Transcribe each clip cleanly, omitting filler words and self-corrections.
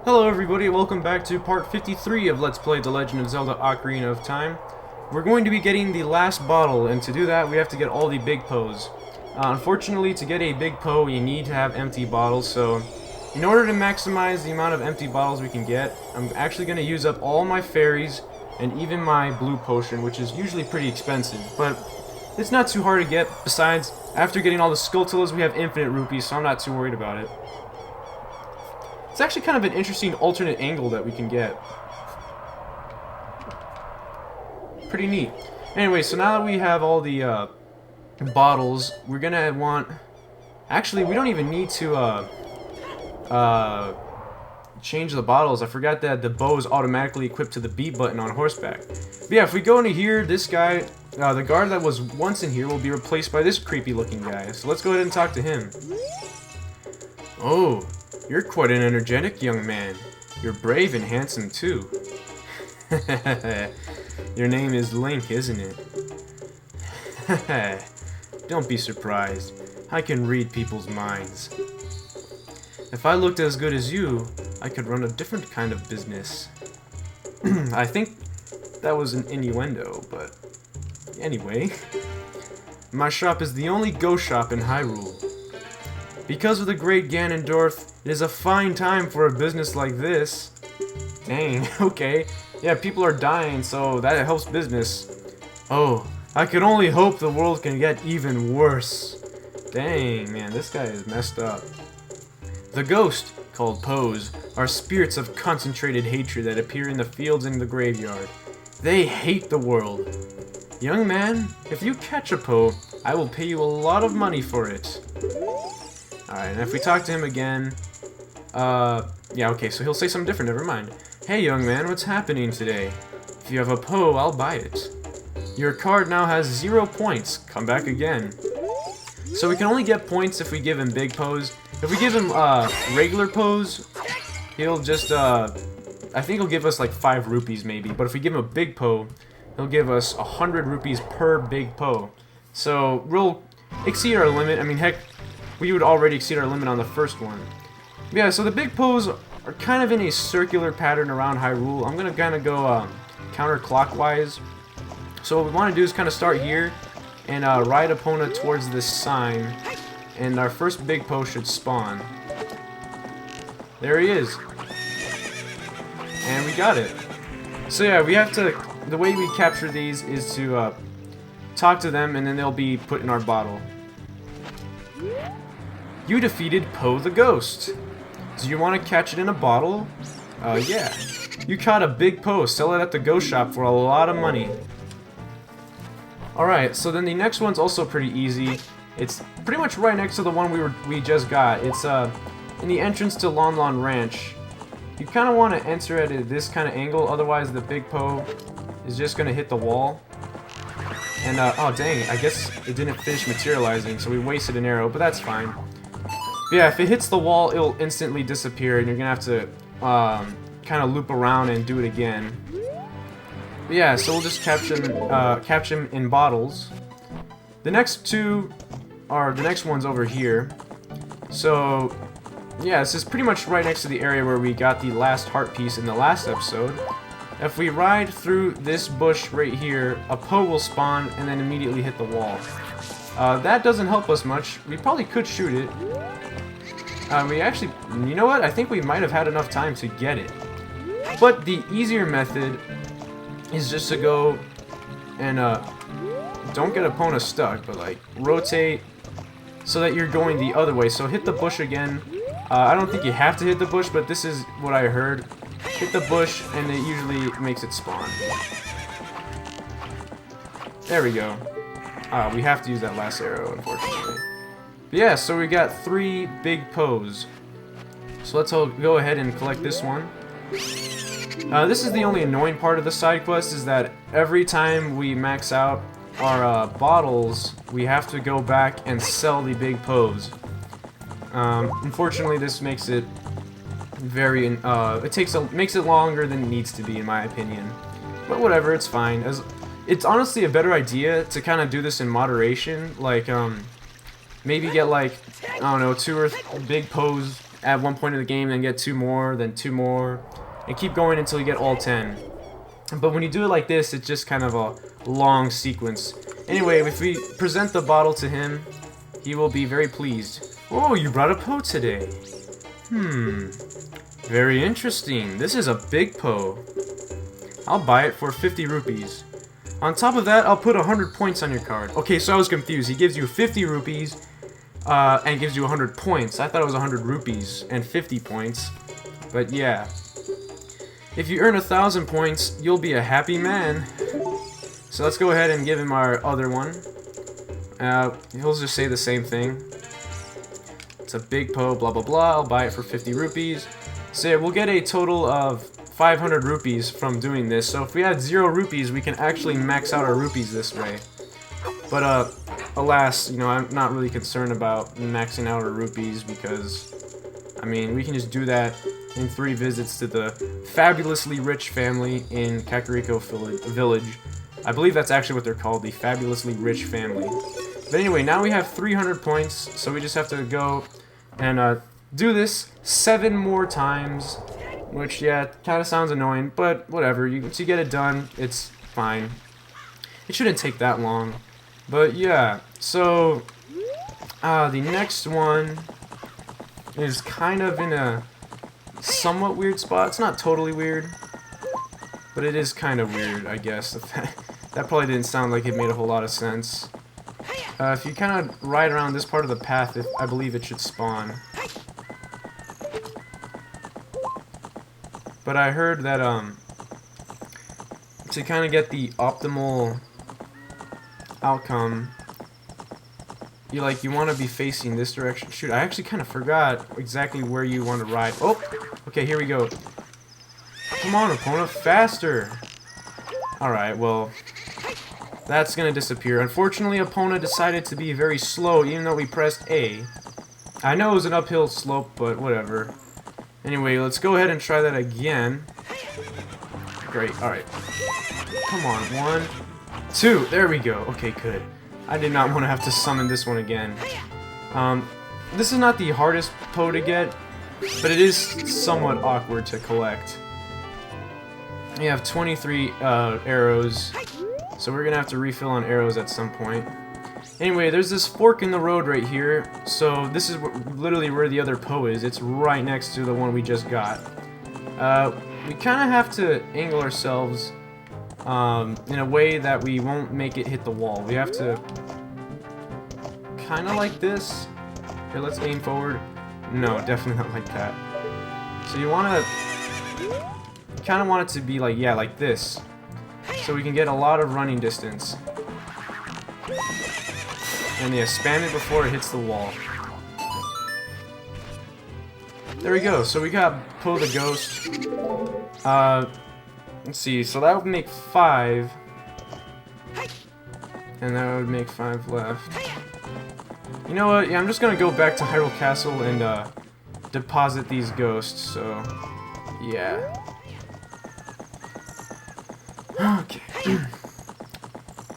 Hello everybody, welcome back to part 53 of Let's Play The Legend of Zelda Ocarina of Time. We're going to be getting the last bottle, and to do that we have to get all the Big Poes. Unfortunately, to get a Big Poe you need to have empty bottles, so in order to maximize the amount of empty bottles we can get, I'm actually going to use up all my fairies and even my blue potion, which is usually pretty expensive, but it's not too hard to get. Besides, after getting all the Skulltulas we have infinite rupees, so I'm not too worried about it. It's actually kind of an interesting alternate angle that we can get. Pretty neat. Anyway, so now that we have all the bottles, we're gonna want... Actually, we don't even need to change the bottles. I forgot that the bow is automatically equipped to the B button on horseback. But yeah, if we go into here, this guy, the guard that was once in here will be replaced by this creepy looking guy. So let's go ahead and talk to him. Oh. You're quite an energetic young man. You're brave and handsome, too. Your name is Link, isn't it? Don't be surprised. I can read people's minds. If I looked as good as you, I could run a different kind of business. I think that was an innuendo, but anyway. My shop is the only ghost shop in Hyrule. Because of the great Ganondorf, it is a fine time for a business like this. Dang, okay. Yeah, people are dying, so that helps business. Oh, I could only hope the world can get even worse. Dang, man, this guy is messed up. The ghost, called Poes, are spirits of concentrated hatred that appear in the fields and the graveyard. They hate the world. Young man, if you catch a Poe, I will pay you a lot of money for it. Alright, and if we talk to him again, yeah, okay, so he'll say something different, never mind. Hey, young man, what's happening today? If you have a Poe, I'll buy it. Your card now has 0 points. Come back again. So we can only get points if we give him Big Poes. If we give him, regular Poes, he'll just, I think he'll give us, like, 5 rupees, maybe. But if we give him a Big Poe, he'll give us 100 rupees per Big Poe. So, we'll exceed our limit. I mean, heck, we would already exceed our limit on the first one. But yeah, so the Big Poes are kind of in a circular pattern around Hyrule. I'm going to kind of go counterclockwise. So what we want to do is kind of start here and ride Epona towards this sign. And our first Big Poe should spawn. There he is. And we got it. So yeah, we have to... The way we capture these is to talk to them, and then they'll be put in our bottle. You defeated Poe the Ghost. Do you want to catch it in a bottle? Yeah. You caught a Big Poe. Sell it at the ghost shop for a lot of money. Alright, so then the next one's also pretty easy. It's pretty much right next to the one we just got. It's in the entrance to Lon Lon Ranch. You kind of want to enter at this kind of angle, otherwise the Big Poe is just going to hit the wall. And, oh dang, I guess it didn't finish materializing, so we wasted an arrow, but that's fine. But yeah, if it hits the wall, it'll instantly disappear, and you're gonna have to kind of loop around and do it again. But yeah, so we'll just catch him in bottles. The next two are the next one's over here. So yeah, this is pretty much right next to the area where we got the last heart piece in the last episode. If we ride through this bush right here, a Poe will spawn and then immediately hit the wall. That doesn't help us much. We probably could shoot it. We actually, you know what? I think we might have had enough time to get it. But the easier method is just to go and, don't get Epona stuck, but like, rotate so that you're going the other way. So hit the bush again. I don't think you have to hit the bush, but this is what I heard. Hit the bush, and it usually makes it spawn. There we go. We have to use that last arrow, unfortunately. But yeah, so we got 3 Big Poes. So let's go ahead and collect this one. This is the only annoying part of the side quest, is that every time we max out our bottles, we have to go back and sell the Big Poes. Unfortunately, this makes it very, makes it longer than it needs to be, in my opinion. But whatever, it's fine. It's honestly a better idea to kind of do this in moderation, like, maybe get like, I don't know, 2 or Big Poes at one point in the game, then get 2 more, then 2 more, and keep going until you get all 10. But when you do it like this, it's just kind of a long sequence. Anyway, if we present the bottle to him, he will be very pleased. Oh, you brought a Poe today. Very interesting. This is a Big Poe. I'll buy it for 50 rupees. On top of that, I'll put 100 points on your card. Okay, so I was confused. He gives you 50 rupees and gives you 100 points. I thought it was 100 rupees and 50 points. But yeah. If you earn 1,000 points, you'll be a happy man. So let's go ahead and give him our other one. He'll just say the same thing. It's a Big Poe, blah blah blah. I'll buy it for 50 rupees. So we'll get a total of 500 rupees from doing this. So if we had 0 rupees, we can actually max out our rupees this way. But alas, you know, I'm not really concerned about maxing out our rupees because, I mean, we can just do that in 3 visits to the fabulously rich family in Kakariko Village. I believe that's actually what they're called, the fabulously rich family. But anyway, now we have 300 points, so we just have to go and do this 7 more times, which, yeah, kind of sounds annoying, but whatever. Once you get it done, it's fine. It shouldn't take that long. But yeah, so the next one is kind of in a somewhat weird spot. It's not totally weird, but it is kind of weird, I guess. That probably didn't sound like it made a whole lot of sense. If you kind of ride around this part of the path, I believe it should spawn. But I heard that to kind of get the optimal outcome, you want to be facing this direction. Shoot, I actually kind of forgot exactly where you want to ride. Oh, okay, here we go. Come on, opponent, faster. Alright, well, that's gonna disappear. Unfortunately, Epona decided to be very slow, even though we pressed A. I know it was an uphill slope, but whatever. Anyway, let's go ahead and try that again. Great, alright. Come on, 1, 2, there we go. Okay, good. I did not want to have to summon this one again. This is not the hardest Poe to get, but it is somewhat awkward to collect. You have 23 arrows, so we're gonna have to refill on arrows at some point. Anyway, there's this fork in the road right here, so this is literally where the other Poe is. It's right next to the one we just got. We kind of have to angle ourselves in a way that we won't make it hit the wall. We have to kind of like this. Here, let's aim forward. No, definitely not like that. So you want to kind of want it to be like, yeah, like this, so we can get a lot of running distance. And yeah, spam it before it hits the wall. There we go. So we got Poe the Ghost. Let's see. So that would make 5, and that would make 5 left. You know what? Yeah, I'm just gonna go back to Hyrule Castle and deposit these ghosts. So yeah. Okay.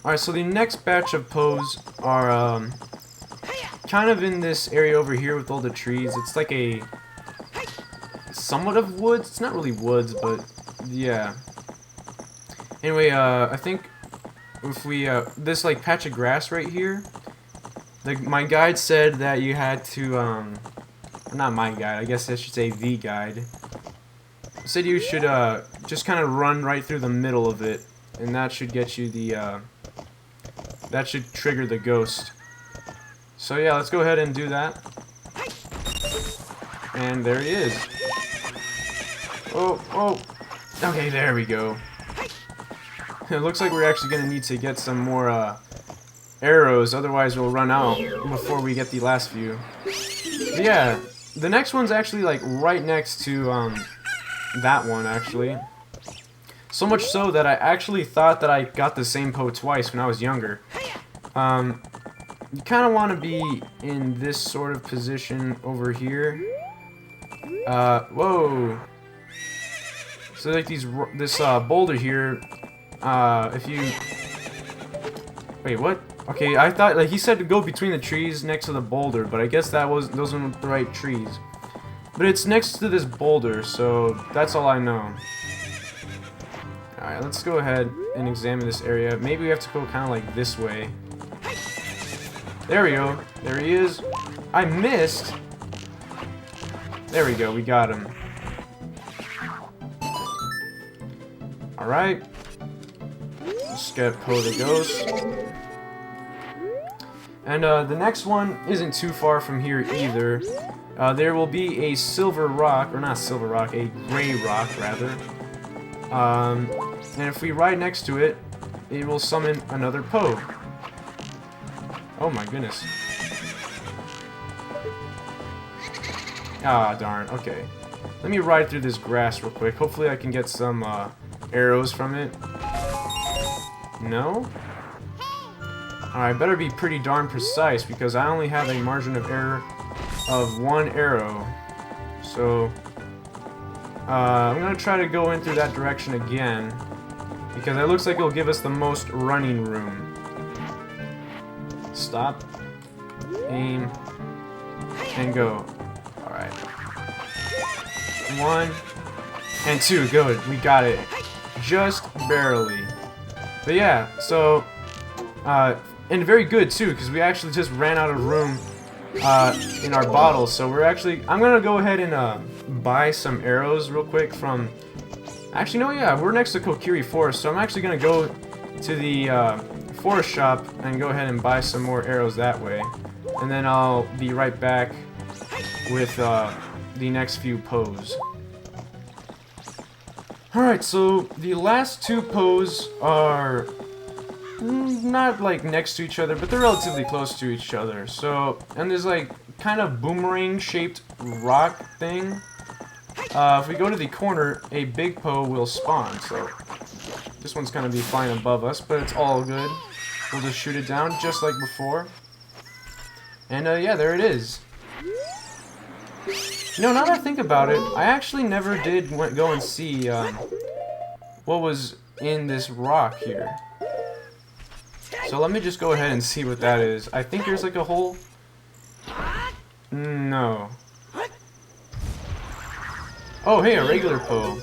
Alright, so the next batch of Poes are kind of in this area over here with all the trees. It's like a somewhat of woods. It's not really woods, but yeah. Anyway, I think if we this like patch of grass right here, my guide said that you had to not my guide, I guess I should say the guide, said you should just kind of run right through the middle of it, and that should get you the that should trigger the ghost. So yeah, let's go ahead and do that. And there he is. Oh, oh. Okay, there we go. It looks like we're actually gonna need to get some more arrows, otherwise we'll run out before we get the last few. But yeah, the next one's actually like right next to that one actually. So much so that I actually thought that I got the same Poe twice when I was younger. You kind of want to be in this sort of position over here. Whoa. So like this boulder here, if you... Wait, what? Okay, I thought, like, he said to go between the trees next to the boulder, but I guess those weren't the right trees. But it's next to this boulder, so that's all I know. Alright, let's go ahead and examine this area. Maybe we have to go kind of like this way. There we go. There he is. I missed. There we go. We got him. Alright. Let's get Poe the Ghost. And the next one isn't too far from here either. There will be a silver rock, or not silver rock, a gray rock rather. And if we ride next to it, it will summon another Poe. Oh my goodness. Ah, darn. Okay. Let me ride through this grass real quick. Hopefully I can get some arrows from it. No? Alright, better be pretty darn precise because I only have a margin of error of 1 arrow. So, I'm going to try to go in through that direction again because it looks like it'll give us the most running room. Stop, aim, and go. Alright. 1 and 2, good. We got it. Just barely. But yeah, so, and very good too, because we actually just ran out of room in our bottles. So we're actually, I'm gonna go ahead and buy some arrows real quick from. Actually, no, yeah, we're next to Kokiri Forest, so I'm actually gonna go to the forest shop and go ahead and buy some more arrows that way, and then I'll be right back with the next few Poes. Alright, so the last 2 Poes are not like next to each other, but they're relatively close to each other. So, and there's like kind of boomerang shaped rock thing. If we go to the corner, a Big Poe will spawn. So this one's gonna be flying above us, but it's all good. We'll just shoot it down just like before. And yeah, there it is. You know, now that I think about it, I actually never did go and see what was in this rock here. So let me just go ahead and see what that is. I think there's like a hole. No. Oh, hey, a regular Poe.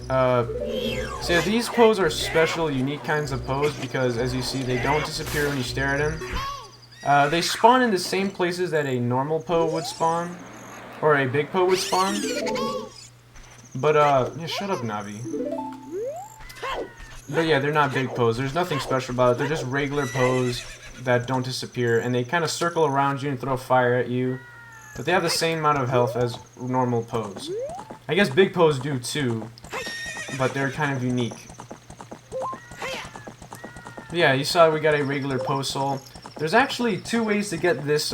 So yeah, these Poes are special, unique kinds of Poes because, as you see, they don't disappear when you stare at them. They spawn in the same places that a normal Poe would spawn. Or a Big Poe would spawn. But, yeah, shut up, Navi. But yeah, they're not Big Poes. There's nothing special about it. They're just regular Poes that don't disappear. And they kind of circle around you and throw fire at you. But they have the same amount of health as normal Poes. I guess Big Poes do too. But they're kind of unique. Yeah, you saw we got a regular Poe soul. There's actually 2 ways to get this,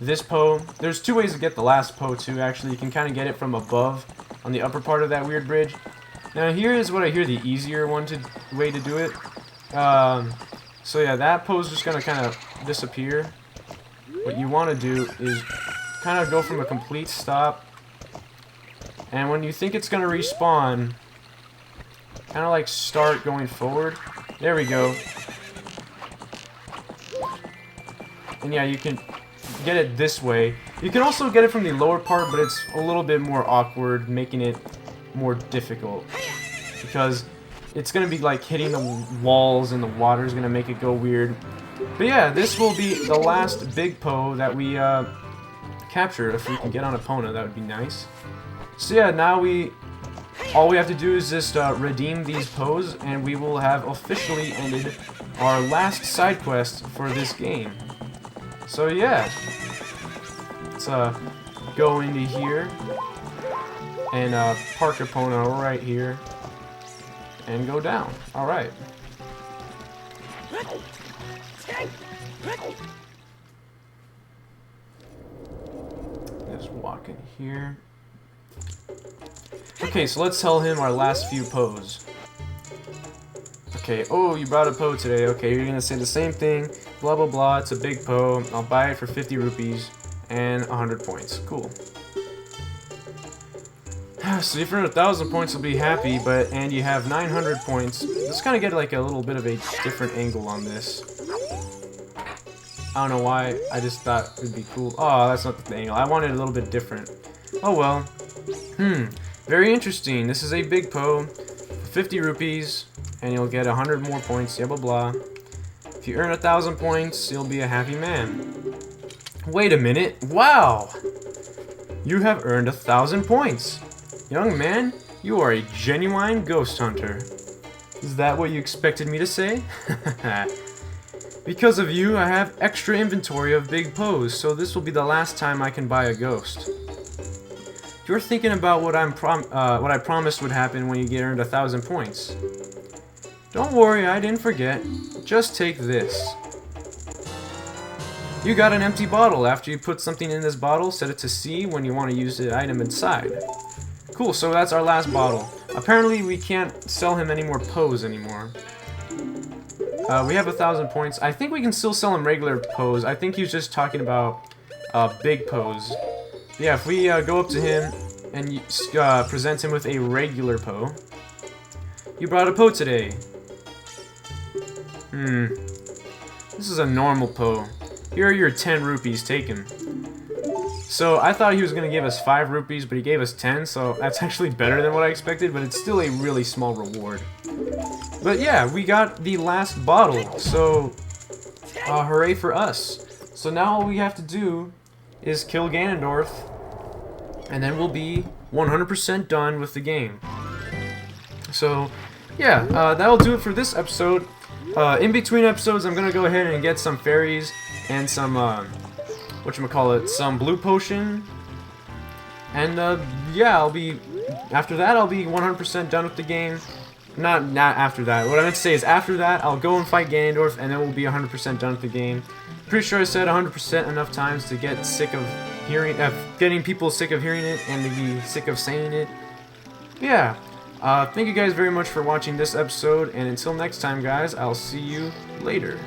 this Poe. There's 2 ways to get the last Poe too, actually. You can kind of get it from above on the upper part of that weird bridge. Now here is what I hear the easier way to do it. So yeah, that Poe's just gonna kind of disappear. What you want to do is kind of go from a complete stop, and when you think it's gonna respawn, kind of like start going forward. There we go. And yeah, you can get it this way. You can also get it from the lower part, but it's a little bit more awkward, making it more difficult. Because it's going to be like hitting the walls and the water is going to make it go weird. But yeah, this will be the last Big Poe that we capture. If we can get on Epona, that would be nice. So yeah, now all we have to do is just redeem these Poes, and we will have officially ended our last side quest for this game. So yeah, let's go into here and park Epona right here and go down. All right. Just walk in here. Okay, so let's tell him our last few Poes. Okay, oh, you brought a Poe today. Okay, you're gonna say the same thing. Blah, blah, blah. It's a Big Poe. I'll buy it for 50 rupees and 100 points. Cool. So if you're at 1,000 points, you'll be happy, and you have 900 points. Let's kind of get like a little bit of a different angle on this. I don't know why. I just thought it'd be cool. Oh, that's not the angle. I wanted a little bit different. Oh well. Very interesting. This is a Big Poe. 50 rupees, and you'll get 100 more points, blah blah blah. If you earn 1,000 points, you'll be a happy man. Wait a minute. Wow! You have earned 1,000 points. Young man, you are a genuine ghost hunter. Is that what you expected me to say? Because of you, I have extra inventory of Big Poes, so this will be the last time I can buy a ghost. You're thinking about what I promised would happen when you get earned 1,000 points. Don't worry, I didn't forget. Just take this. You got an empty bottle. After you put something in this bottle, set it to C when you want to use the item inside. Cool, so that's our last bottle. Apparently we can't sell him any more Poes anymore. We have 1,000 points. I think we can still sell him regular Poes. I think he was just talking about Big Poes. Yeah, if we go up to him and present him with a regular Poe. You brought a Poe today. This is a normal Poe. Here are your 10 rupees, take him. So I thought he was going to give us 5 rupees, but he gave us 10, so that's actually better than what I expected, but it's still a really small reward. But yeah, we got the last bottle, so hooray for us. So now all we have to do is kill Ganondorf, and then we'll be 100% done with the game. So yeah, that'll do it for this episode. In between episodes, I'm gonna go ahead and get some fairies and some some blue potion, and yeah, after that I'll be 100% done with the game. Not after that. What I meant to say is after that I'll go and fight Ganondorf, and then we'll be 100% done with the game. Pretty sure I said 100% enough times to get sick of getting people sick of hearing it and to be sick of saying it. Yeah. Thank you guys very much for watching this episode, and until next time, guys, I'll see you later.